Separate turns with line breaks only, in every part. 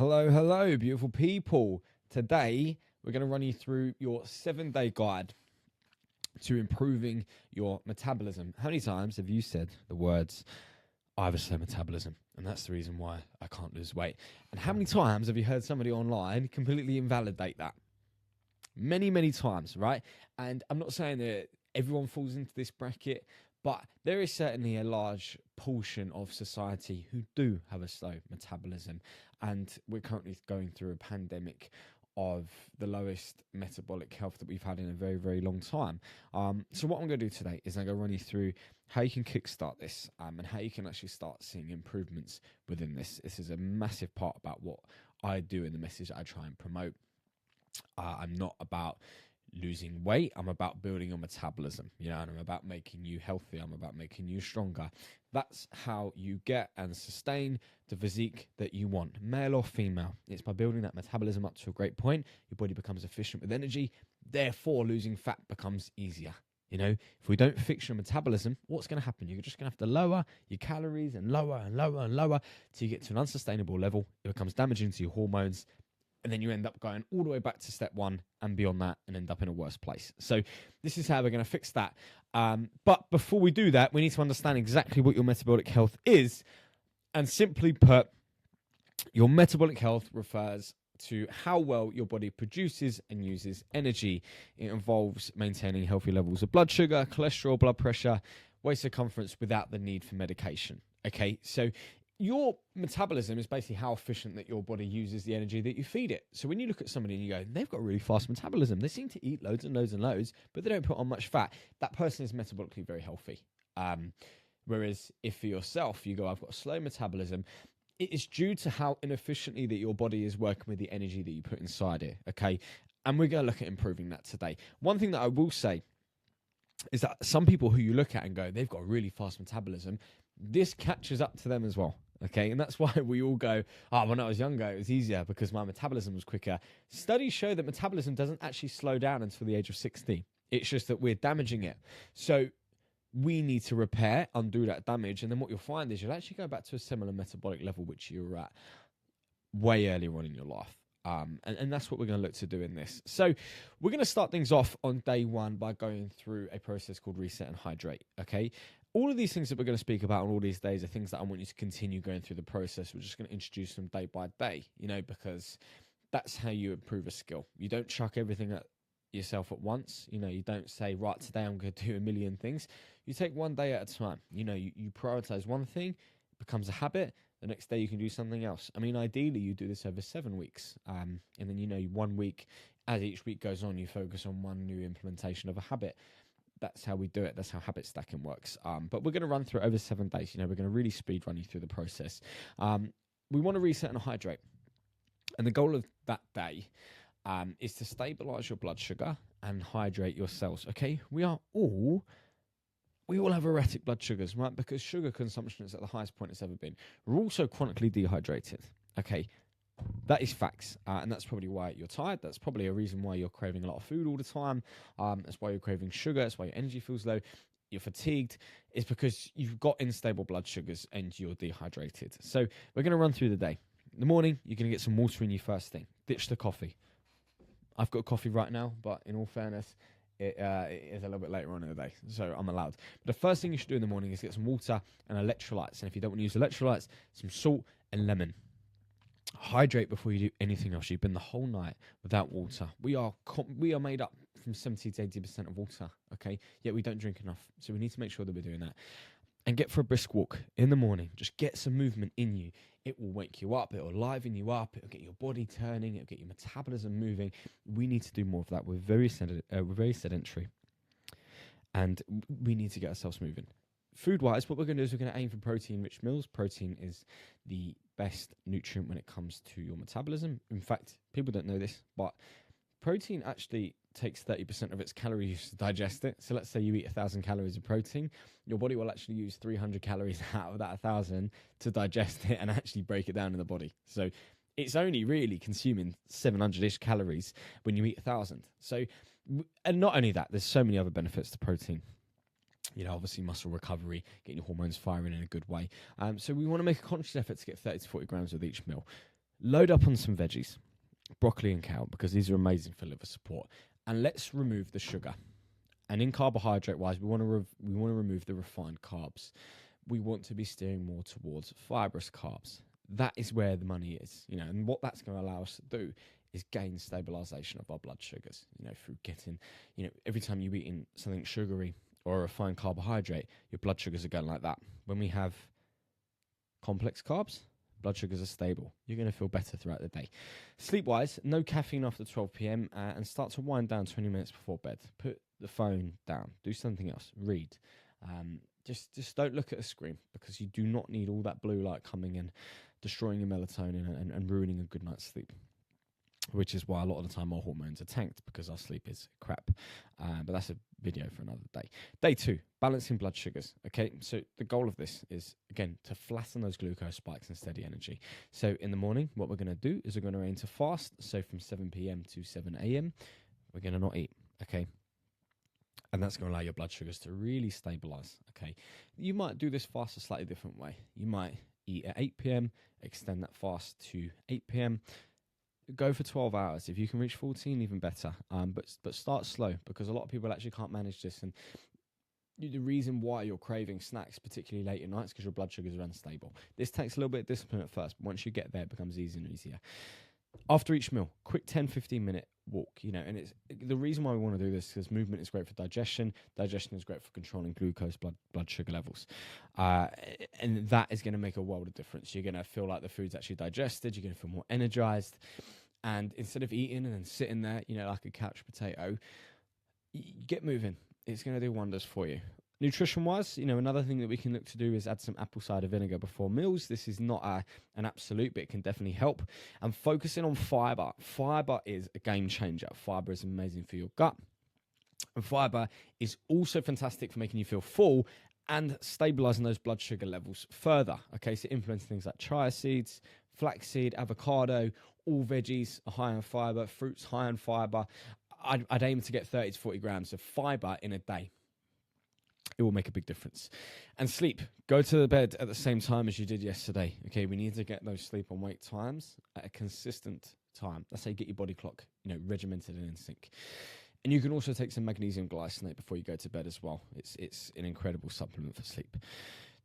Hello, hello, beautiful people. Today, we're going to run you through your 7-day guide to improving your metabolism. How many times have you said the words, I have a slow metabolism, and that's the reason why I can't lose weight? And how many times have you heard somebody online completely invalidate that? Many, many times, right? And I'm not saying that everyone falls into this bracket, but there is certainly a large portion of society who do have a slow metabolism. And we're currently going through a pandemic of the lowest metabolic health that we've had in a very, very long time. So what I'm going to do today is I'm going to run you through how you can kickstart this and how you can actually start seeing improvements within this. This is a massive part about what I do and the message that I try and promote. I'm not about losing weight. I'm about building your metabolism, and I'm about making you healthy. I'm about making you stronger. That's how you get and sustain the physique that you want, male or female. It's by building that metabolism up to a great point. Your body becomes efficient with energy. Therefore, losing fat becomes easier. If we don't fix your metabolism, what's going to happen? You're just going to have to lower your calories and lower and lower and lower till you get to an unsustainable level. It becomes damaging to your hormones. And then you end up going all the way back to step one and beyond that and end up in a worse place. So this is how we're going to fix that. But before we do that, we need to understand exactly what your metabolic health is. And simply put, your metabolic health refers to how well your body produces and uses energy. It involves maintaining healthy levels of blood sugar, cholesterol, blood pressure, waist circumference without the need for medication. Okay, so your metabolism is basically how efficient that your body uses the energy that you feed it. So when you look at somebody and you go, they've got a really fast metabolism, they seem to eat loads and loads and loads, but they don't put on much fat, that person is metabolically very healthy. Whereas if for yourself, you go, I've got a slow metabolism, it is due to how inefficiently that your body is working with the energy that you put inside it, okay? And we're going to look at improving that today. One thing that I will say is that some people who you look at and go, they've got a really fast metabolism, this catches up to them as well. Okay, and that's why we all go, when I was younger, it was easier because my metabolism was quicker. Studies show that metabolism doesn't actually slow down until the age of 60. It's just that we're damaging it. So we need to repair, undo that damage, and then what you'll find is you'll actually go back to a similar metabolic level which you were at way earlier on in your life. And that's what we're going to look to do in this. So we're going to start things off on day one by going through a process called reset and hydrate, okay? All of these things that we're going to speak about on all these days are things that I want you to continue going through the process. We're just going to introduce them day by day, because that's how you improve a skill. You don't chuck everything at yourself at once. You don't say, right, today I'm going to do a million things. You take one day at a time. You prioritize one thing, it becomes a habit. The next day you can do something else. I mean, ideally you do this over 7 weeks. And then, 1 week, as each week goes on, you focus on one new implementation of a habit. That's how we do it. That's how habit stacking works. But we're going to run through it over 7 days. We're going to really speed run you through the process. We want to reset and hydrate. And the goal of that day is to stabilize your blood sugar and hydrate your cells. Okay, we all have erratic blood sugars, right? Because sugar consumption is at the highest point it's ever been. We're also chronically dehydrated. Okay, that is facts, and that's probably why you're tired. That's probably a reason why you're craving a lot of food all the time. That's why you're craving sugar. That's why your energy feels low. You're fatigued. It's because you've got unstable blood sugars and you're dehydrated. So we're going to run through the day. In the morning, you're going to get some water in you first thing. Ditch the coffee. I've got coffee right now, but in all fairness, it is a little bit later on in the day, so I'm allowed. But the first thing you should do in the morning is get some water and electrolytes. And if you don't want to use electrolytes, some salt and lemon. Hydrate before you do anything else. You've been the whole night without water. We are made up from 70 to 80% of water, okay? Yet we don't drink enough, so we need to make sure that we're doing that. And get for a brisk walk in the morning. Just get some movement in you. It will wake you up. It will liven you up. It will get your body turning. It will get your metabolism moving. We need to do more of that. We're very sedentary, and we need to get ourselves moving. Food-wise, what we're going to do is we're going to aim for protein-rich meals. Protein is the best nutrient when it comes to your metabolism. In fact, people don't know this, but protein actually takes 30% of its calories to digest it. So let's say you eat 1,000 calories of protein, your body will actually use 300 calories out of that 1,000 to digest it and actually break it down in the body. So it's only really consuming 700-ish calories when you eat 1,000. So, and not only that, there's so many other benefits to protein. Obviously muscle recovery, getting your hormones firing in a good way. So we want to make a conscious effort to get 30 to 40 grams with each meal. Load up on some veggies, broccoli and kale, because these are amazing for liver support. And let's remove the sugar. And in carbohydrate-wise, we want to remove the refined carbs. We want to be steering more towards fibrous carbs. That is where the money is, and what that's going to allow us to do is gain stabilization of our blood sugars, through getting, every time you eat in something sugary or a refined carbohydrate, your blood sugars are going like that. When we have complex carbs, blood sugars are stable. You're going to feel better throughout the day. Sleep-wise, no caffeine after 12 p.m. And start to wind down 20 minutes before bed. Put the phone down. Do something else. Read. Just don't look at a screen, because you do not need all that blue light coming in, destroying your melatonin and ruining a good night's sleep, which is why a lot of the time our hormones are tanked, because our sleep is crap. But that's a video for another day. Day 2, balancing blood sugars. Okay, so the goal of this is, again, to flatten those glucose spikes and steady energy. So in the morning, what we're going to do is we're going to aim to fast. So from 7 p.m. to 7 a.m., we're going to not eat. Okay. And that's going to allow your blood sugars to really stabilize. Okay. You might do this fast a slightly different way. You might eat at 8 p.m., extend that fast to 8 p.m., go for 12 hours. If you can reach 14, even better. But start slow, because a lot of people actually can't manage this. And the reason why you're craving snacks, particularly late at night, is because your blood sugars are unstable. This takes a little bit of discipline at first, but once you get there, it becomes easier and easier. After each meal, quick 10-15 minute walk, and it's the reason why we want to do this, because movement is great for digestion. Digestion is great for controlling glucose, blood sugar levels. And that is going to make a world of difference. You're going to feel like the food's actually digested. You're going to feel more energized. And instead of eating and then sitting there, like a couch potato, get moving. It's going to do wonders for you. Nutrition-wise, another thing that we can look to do is add some apple cider vinegar before meals. This is not an absolute, but it can definitely help. And focusing on fiber. Fiber is a game changer. Fiber is amazing for your gut. And fiber is also fantastic for making you feel full and stabilizing those blood sugar levels further. Okay, so implementing things like chia seeds, flaxseed, avocado, all veggies are high in fiber, fruits high in fiber. I'd aim to get 30 to 40 grams of fiber in a day. It will make a big difference. And sleep. Go to bed at the same time as you did yesterday. Okay, we need to get those sleep and wake times at a consistent time. That's how you get your body clock, regimented and in sync. And you can also take some magnesium glycinate before you go to bed as well. It's an incredible supplement for sleep.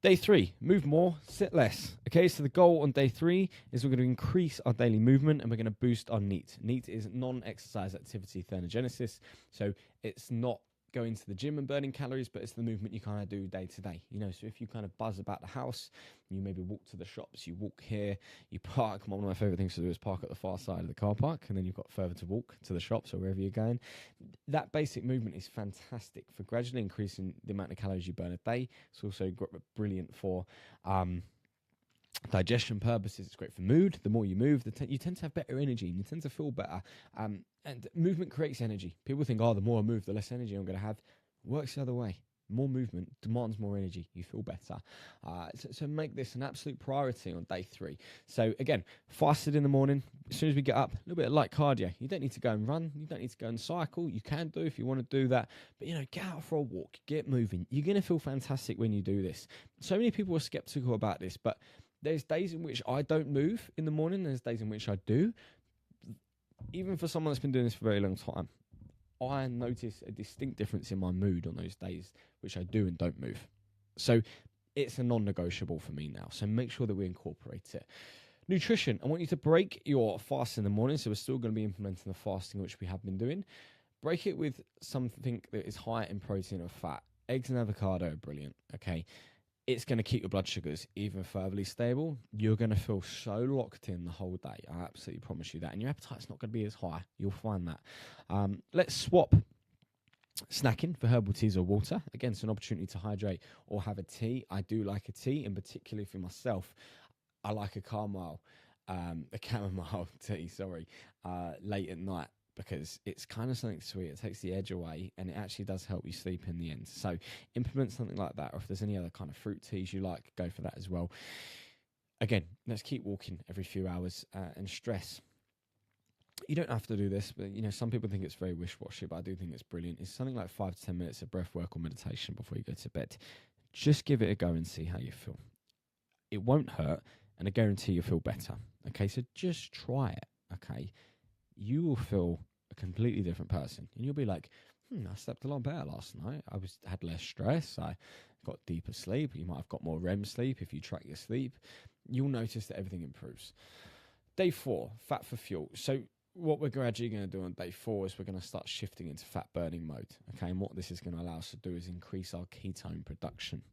Day 3, move more, sit less. Okay, so the goal on day 3 is we're going to increase our daily movement and we're going to boost our NEAT. NEAT is non-exercise activity thermogenesis. So it's not going to the gym and burning calories, but it's the movement you kind of do day to day. So if you kind of buzz about the house, you maybe walk to the shops, you walk here, you park. One of my favorite things to do is park at the far side of the car park, and then you've got further to walk to the shops or wherever you're going. That basic movement is fantastic for gradually increasing the amount of calories you burn a day. It's also brilliant for digestion purposes. It's great for mood. The more you move, you tend to have better energy and you tend to feel better. And movement creates energy. People think, the more I move, the less energy I'm going to have. It works the other way. More movement demands more energy. You feel better. So make this an absolute priority on day 3. So again, fasted in the morning. As soon as we get up, a little bit of light cardio. You don't need to go and run. You don't need to go and cycle. You can do if you want to do that. But, get out for a walk. Get moving. You're going to feel fantastic when you do this. So many people are skeptical about this, but there's days in which I don't move in the morning. There's days in which I do. Even for someone that's been doing this for a very long time, I notice a distinct difference in my mood on those days which I do and don't move. So it's a non-negotiable for me now. So make sure that we incorporate it. Nutrition. I want you to break your fast in the morning. So we're still going to be implementing the fasting, which we have been doing. Break it with something that is high in protein or fat. Eggs and avocado are brilliant. Okay. It's going to keep your blood sugars even further stable. You're going to feel so locked in the whole day. I absolutely promise you that. And your appetite's not going to be as high. You'll find that. Let's swap snacking for herbal teas or water. Again, it's an opportunity to hydrate or have a tea. I do like a tea, and particularly for myself, I like a chamomile tea, late at night, because it's kind of something sweet. It takes the edge away, and it actually does help you sleep in the end. So implement something like that, or if there's any other kind of fruit teas you like, go for that as well. Again, let's keep walking every few hours. And stress. You don't have to do this, but some people think it's very wish-washy, but I do think it's brilliant. It's something like 5 to 10 minutes of breath work or meditation before you go to bed. Just give it a go and see how you feel. It won't hurt, and I guarantee you'll feel better. Okay, so just try it. Okay, you will feel a completely different person, and you'll be like, I slept a lot better last night. Had less stress. I got deeper sleep. You might have got more REM sleep if you track your sleep. You'll notice that everything improves. Day 4, fat for fuel. So what we're gradually going to do on day 4 is we're going to start shifting into fat burning mode. Okay, and what this is going to allow us to do is increase our ketone production.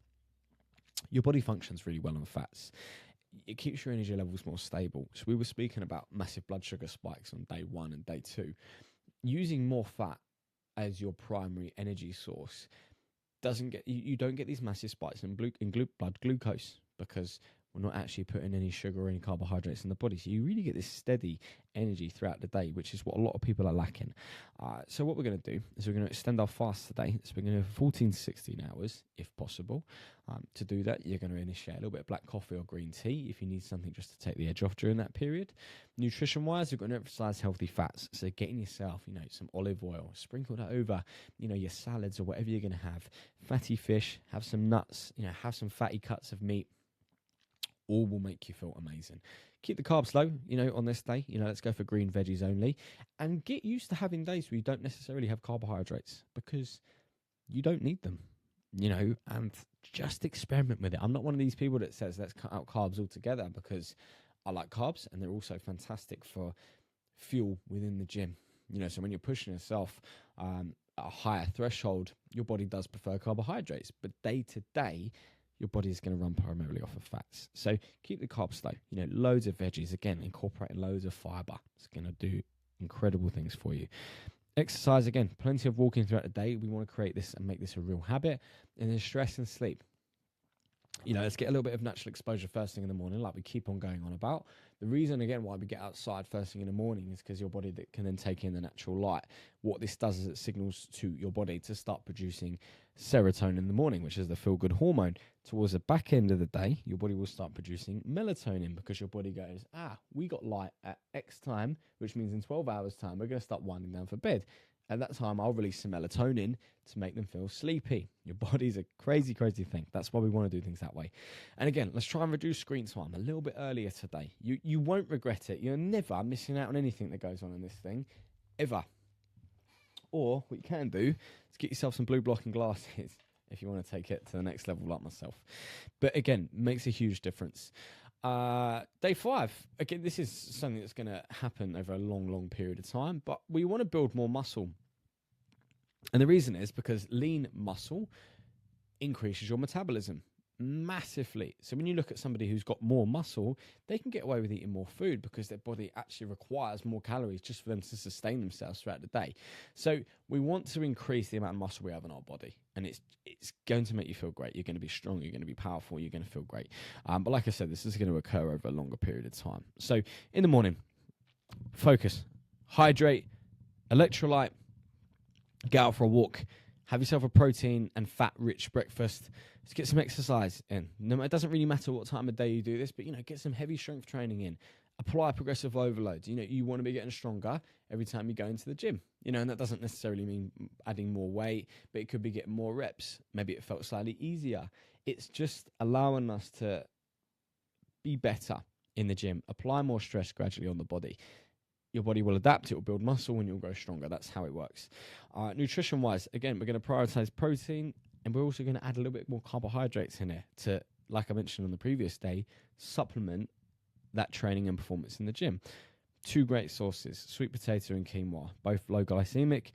Your body functions really well on fats. It keeps your energy levels more stable. So we were speaking about massive blood sugar spikes on day 1 and day 2. Using more fat as your primary energy source you don't get these massive spikes in blood glucose, because we're not actually putting any sugar or any carbohydrates in the body. So you really get this steady energy throughout the day, which is what a lot of people are lacking. So what we're going to do is we're going to extend our fast today. So we're going to do 14 to 16 hours, if possible. To do that, you're going to initiate a little bit of black coffee or green tea if you need something just to take the edge off during that period. Nutrition-wise, we're going to emphasize healthy fats. So getting yourself, some olive oil, sprinkle that over, your salads or whatever you're going to have. Fatty fish, have some nuts, have some fatty cuts of meat. All will make you feel amazing. Keep the carbs low, on this day. Let's go for green veggies only. And get used to having days where you don't necessarily have carbohydrates, because you don't need them, and just experiment with it. I'm not one of these people that says let's cut out carbs altogether, because I like carbs and they're also fantastic for fuel within the gym. So when you're pushing yourself a higher threshold, your body does prefer carbohydrates, but day to day, your body is going to run primarily off of fats. So keep the carbs low. Loads of veggies. Again, incorporating loads of fiber. It's going to do incredible things for you. Exercise, again, plenty of walking throughout the day. We want to create this and make this a real habit. And then stress and sleep. Let's get a little bit of natural exposure first thing in the morning, like we keep on going on about. The reason, again, why we get outside first thing in the morning is because your body can then take in the natural light. What this does is it signals to your body to start producing serotonin in the morning, which is the feel-good hormone. Towards the back end of the day, your body will start producing melatonin, because your body goes, we got light at X time, which means in 12 hours time, we're going to start winding down for bed. At that time, I'll release some melatonin to make them feel sleepy. Your body's a crazy, crazy thing. That's why we want to do things that way. And again, let's try and reduce screen time a little bit earlier today. You won't regret it. You're never missing out on anything that goes on in this thing, ever. Or what you can do is get yourself some blue blocking glasses if you want to take it to the next level like myself. But again, makes a huge difference. Day 5, again, this is something that's going to happen over a long, long period of time, but we want to build more muscle. And the reason is because lean muscle increases your metabolism massively. So when you look at somebody who's got more muscle, they can get away with eating more food because their body actually requires more calories just for them to sustain themselves throughout the day. So we want to increase the amount of muscle we have in our body, and it's going to make you feel great. You're going to be strong, you're going to be powerful, you're going to feel great. But like I said, this is going to occur over a longer period of time. So in the morning, focus, hydrate, electrolyte, get out for a walk, have yourself a protein and fat-rich breakfast. Just get some exercise in. It doesn't really matter what time of day you do this, but get some heavy strength training in. Apply progressive overloads. You want to be getting stronger every time you go into the gym. And that doesn't necessarily mean adding more weight, but it could be getting more reps. Maybe it felt slightly easier. It's just allowing us to be better in the gym. Apply more stress gradually on the body. Your body will adapt, it will build muscle, and you'll grow stronger. That's how it works. Nutrition-wise, again, we're going to prioritize protein, and we're also going to add a little bit more carbohydrates in there to, like I mentioned on the previous day, supplement that training and performance in the gym. 2 great sources, sweet potato and quinoa, both low glycemic,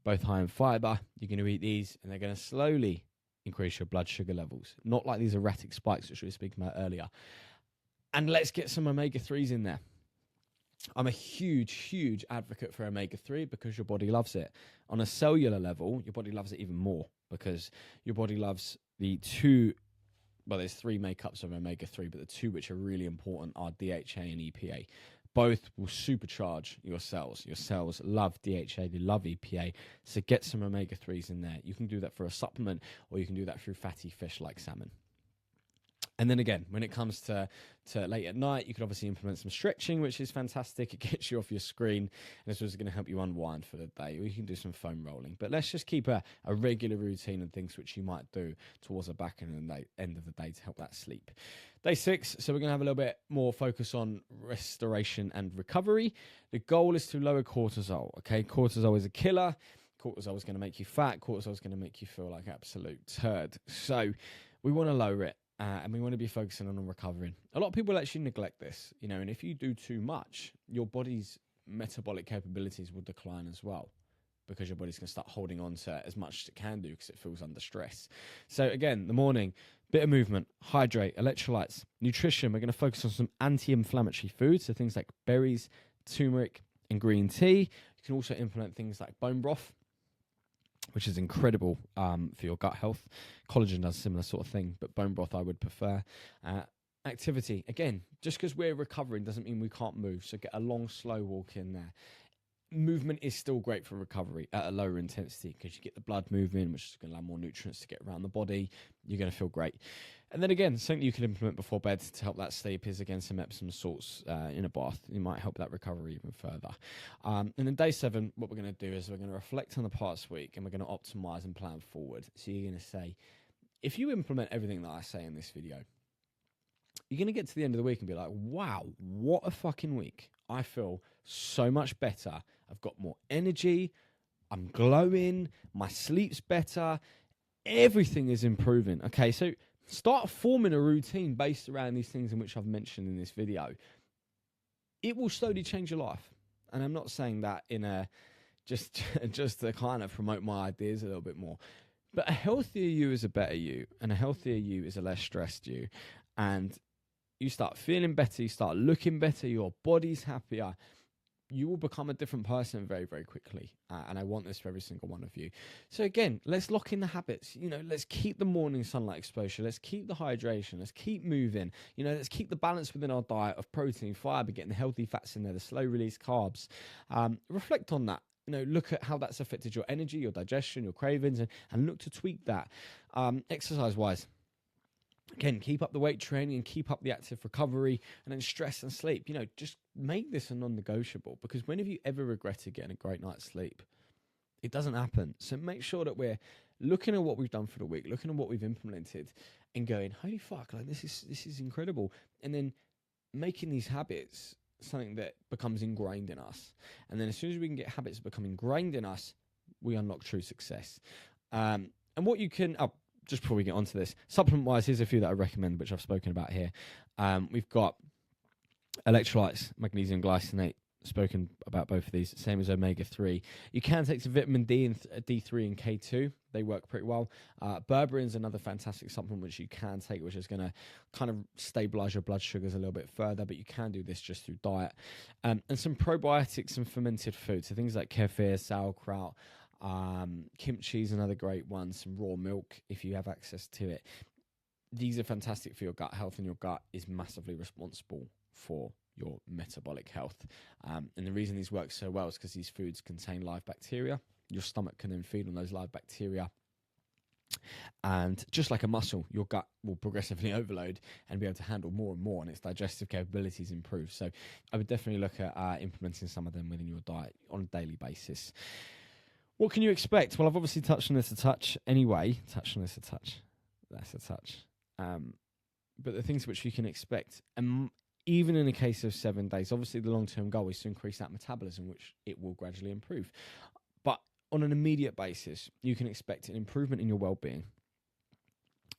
both high in fiber. You're going to eat these, and they're going to slowly increase your blood sugar levels, not like these erratic spikes, which we were speaking about earlier. And let's get some omega-3s in there. I'm a huge, huge advocate for omega-3 because your body loves it. On a cellular level, your body loves it even more because your body loves the 2, well, there's 3 makeups of omega-3, but the 2 which are really important are DHA and EPA. Both will supercharge your cells. Your cells love DHA, they love EPA, so get some omega-3s in there. You can do that for a supplement, or you can do that through fatty fish like salmon. And then again, when it comes to late at night, you can obviously implement some stretching, which is fantastic. It gets you off your screen, and this is going to help you unwind for the day. Or you can do some foam rolling. But let's just keep a regular routine and things which you might do towards the back end of the day to help that sleep. Day 6, so we're going to have a little bit more focus on restoration and recovery. The goal is to lower cortisol, okay? Cortisol is a killer. Cortisol is going to make you fat. Cortisol is going to make you feel like absolute turd. So we want to lower it, and we want to be focusing on recovering. A lot of people actually neglect this, and if you do too much, your body's metabolic capabilities will decline as well, because your body's going to start holding on to as much as it can do because it feels under stress. So again, the morning, bit of movement, hydrate, electrolytes, nutrition. We're going to focus on some anti-inflammatory foods, so things like berries, turmeric, and green tea. You can also implement things like bone broth, which is incredible for your gut health. Collagen does a similar sort of thing, but bone broth I would prefer. Activity, again, just because we're recovering doesn't mean we can't move, so get a long, slow walk in there. Movement is still great for recovery at a lower intensity because you get the blood moving, which is going to allow more nutrients to get around the body. You're going to feel great. And then again, something you can implement before bed to help that sleep is, again, some Epsom salts in a bath. It might help that recovery even further. And then day 7, what we're going to do is we're going to reflect on the past week and we're going to optimize and plan forward. So you're going to say, if you implement everything that I say in this video, you're going to get to the end of the week and be like, wow, what a fucking week. I feel so much better. I've got more energy. I'm glowing. My sleep's better. Everything is improving. Okay, so start forming a routine based around these things in which I've mentioned in this video. It will slowly change your life. And I'm not saying that in a just to kind of promote my ideas a little bit more. But a healthier you is a better you, and a healthier you is a less stressed you. And you start feeling better, you start looking better, your body's happier, you will become a different person very, very quickly. And I want this for every single one of you. So again, let's lock in the habits. Let's keep the morning sunlight exposure. Let's keep the hydration. Let's keep moving. Let's keep the balance within our diet of protein, fiber, getting the healthy fats in there, the slow release carbs. Reflect on that. Look at how that's affected your energy, your digestion, your cravings, and look to tweak that. Exercise-wise, again, keep up the weight training and keep up the active recovery, and then stress and sleep. Just make this a non-negotiable, because when have you ever regretted getting a great night's sleep? It doesn't happen. So make sure that we're looking at what we've done for the week, looking at what we've implemented, and going, holy fuck, like this is incredible. And then making these habits something that becomes ingrained in us. And then as soon as we can get habits become ingrained in us, we unlock true success. And what you can... just before we get onto this, supplement-wise, here's a few that I recommend, which I've spoken about here. We've got electrolytes, magnesium glycinate, spoken about both of these, same as omega-3. You can take some vitamin D and D3 and K2. They work pretty well. Berberine is another fantastic supplement which you can take, which is going to kind of stabilize your blood sugars a little bit further, but you can do this just through diet. And some probiotics and fermented foods, so things like kefir, sauerkraut, kimchi is another great one, some raw milk if you have access to it. These are fantastic for your gut health, and your gut is massively responsible for your metabolic health. And the reason these work so well is because these foods contain live bacteria. Your stomach can then feed on those live bacteria. And just like a muscle, your gut will progressively overload and be able to handle more and more, and its digestive capabilities improve. So I would definitely look at implementing some of them within your diet on a daily basis. What can you expect? Well, I've obviously touched on this a touch anyway. That's a touch. But the things which you can expect, even in a case of 7 days, obviously the long-term goal is to increase that metabolism, which it will gradually improve. But on an immediate basis, you can expect an improvement in your well-being,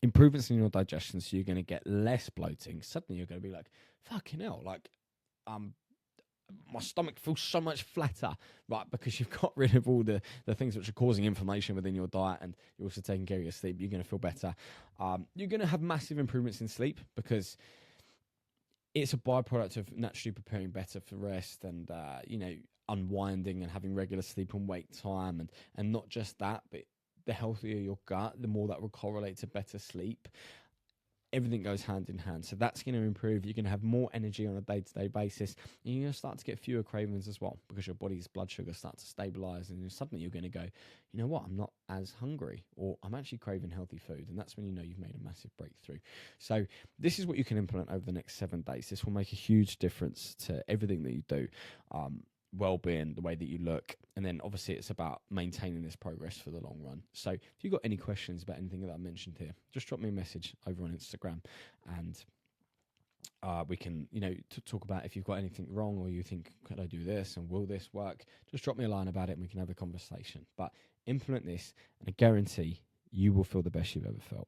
improvements in your digestion, so you're going to get less bloating. Suddenly you're going to be like, fucking hell, like, my stomach feels so much flatter, right? Because you've got rid of all the things which are causing inflammation within your diet, and you're also taking care of your sleep. You're going to feel better. You're going to have massive improvements in sleep, because it's a byproduct of naturally preparing better for rest and, unwinding and having regular sleep and wake time. And not just that, but the healthier your gut, the more that will correlate to better sleep. Everything goes hand in hand. So that's going to improve. You're going to have more energy on a day-to-day basis. And you're going to start to get fewer cravings as well, because your body's blood sugar starts to stabilize. And suddenly you're going to go, you know what, I'm not as hungry, or I'm actually craving healthy food. And that's when you know you've made a massive breakthrough. So this is what you can implement over the next 7 days. This will make a huge difference to everything that you do. Well-being, the way that you look, and then obviously it's about maintaining this progress for the long run. So if you've got any questions about anything that I mentioned here, just drop me a message over on Instagram, and We can, talk about if you've got anything wrong or you think, could I do this and will this work? Just drop me a line about it and we can have a conversation. But implement this, and I guarantee you will feel the best you've ever felt.